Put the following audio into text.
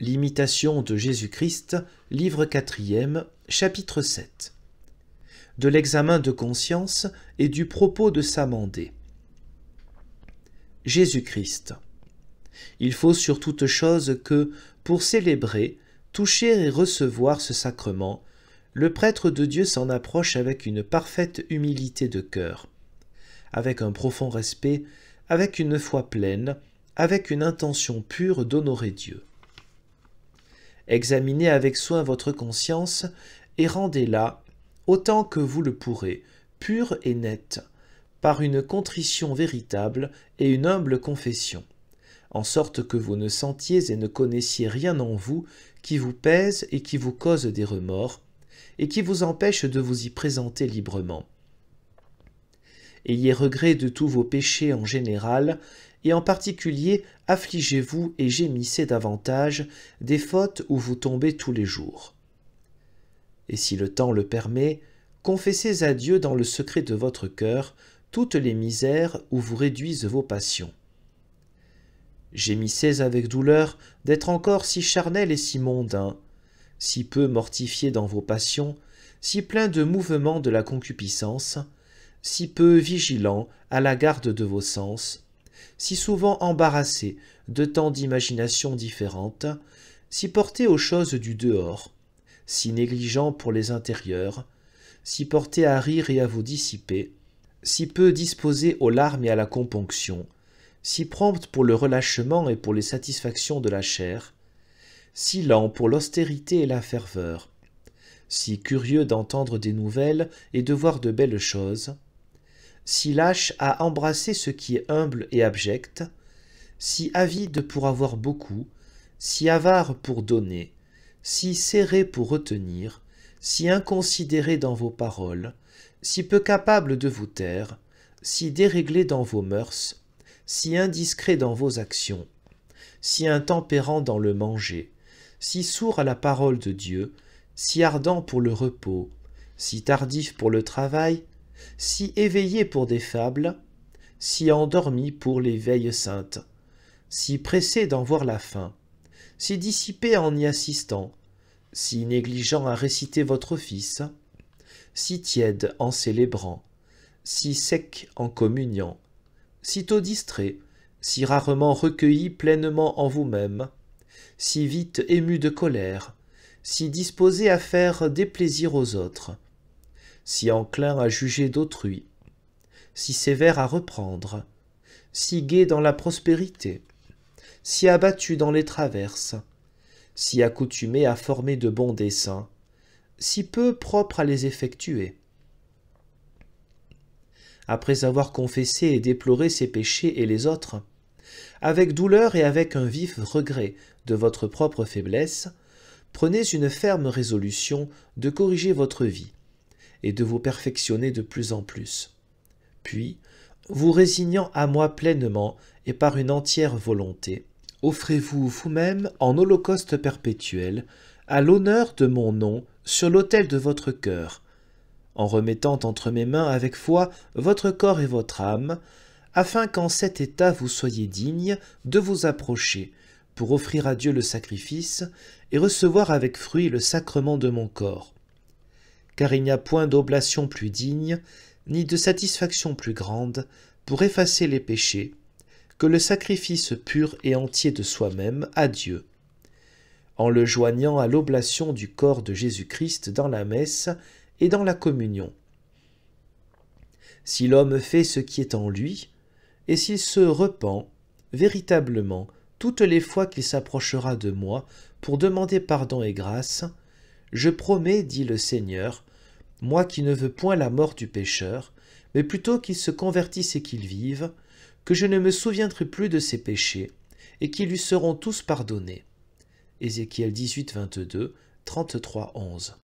L'imitation de Jésus-Christ, livre 4e, chapitre 7. De l'examen de conscience et du propos de s'amender. Jésus-Christ. Il faut sur toute chose que, pour célébrer, toucher et recevoir ce sacrement, le prêtre de Dieu s'en approche avec une parfaite humilité de cœur, avec un profond respect, avec une foi pleine, avec une intention pure d'honorer Dieu. Examinez avec soin votre conscience et rendez-la, autant que vous le pourrez, pure et nette, par une contrition véritable et une humble confession, en sorte que vous ne sentiez et ne connaissiez rien en vous qui vous pèse et qui vous cause des remords, et qui vous empêche de vous y présenter librement. Ayez regret de tous vos péchés en général, et en particulier affligez-vous et gémissez davantage des fautes où vous tombez tous les jours. Et si le temps le permet, confessez à Dieu dans le secret de votre cœur toutes les misères où vous réduisent vos passions. Gémissez avec douleur d'être encore si charnel et si mondain, si peu mortifié dans vos passions, si plein de mouvements de la concupiscence, si peu vigilant à la garde de vos sens, si souvent embarrassé de tant d'imaginations différentes, si porté aux choses du dehors, si négligent pour les intérieurs, si porté à rire et à vous dissiper, si peu disposé aux larmes et à la componction, si prompt pour le relâchement et pour les satisfactions de la chair, si lent pour l'austérité et la ferveur, si curieux d'entendre des nouvelles et de voir de belles choses, si lâche à embrasser ce qui est humble et abject, si avide pour avoir beaucoup, si avare pour donner, si serré pour retenir, si inconsidéré dans vos paroles, si peu capable de vous taire, si déréglé dans vos mœurs, si indiscret dans vos actions, si intempérant dans le manger, si sourd à la parole de Dieu, si ardent pour le repos, si tardif pour le travail, si éveillé pour des fables, si endormi pour les veilles saintes, si pressé d'en voir la fin, si dissipé en y assistant, si négligent à réciter votre office, si tiède en célébrant, si sec en communiant, si tôt distrait, si rarement recueilli pleinement en vous-même, si vite ému de colère, si disposé à faire déplaisir aux autres, si enclin à juger d'autrui, si sévère à reprendre, si gai dans la prospérité, si abattu dans les traverses, si accoutumé à former de bons desseins, si peu propre à les effectuer. Après avoir confessé et déploré ses péchés et les autres, avec douleur et avec un vif regret de votre propre faiblesse, prenez une ferme résolution de corriger votre vie et de vous perfectionner de plus en plus. Puis, vous résignant à moi pleinement et par une entière volonté, offrez-vous vous-même en holocauste perpétuel à l'honneur de mon nom sur l'autel de votre cœur, en remettant entre mes mains avec foi votre corps et votre âme, afin qu'en cet état vous soyez digne de vous approcher pour offrir à Dieu le sacrifice et recevoir avec fruit le sacrement de mon corps. Car il n'y a point d'oblation plus digne, ni de satisfaction plus grande, pour effacer les péchés, que le sacrifice pur et entier de soi-même à Dieu, en le joignant à l'oblation du corps de Jésus-Christ dans la messe et dans la communion. Si l'homme fait ce qui est en lui, et s'il se repent véritablement toutes les fois qu'il s'approchera de moi pour demander pardon et grâce, je promets, dit le Seigneur, moi qui ne veux point la mort du pécheur, mais plutôt qu'il se convertisse et qu'il vive, que je ne me souviendrai plus de ses péchés, et qu'ils lui seront tous pardonnés. Ézéchiel 18, 22, 33, 11.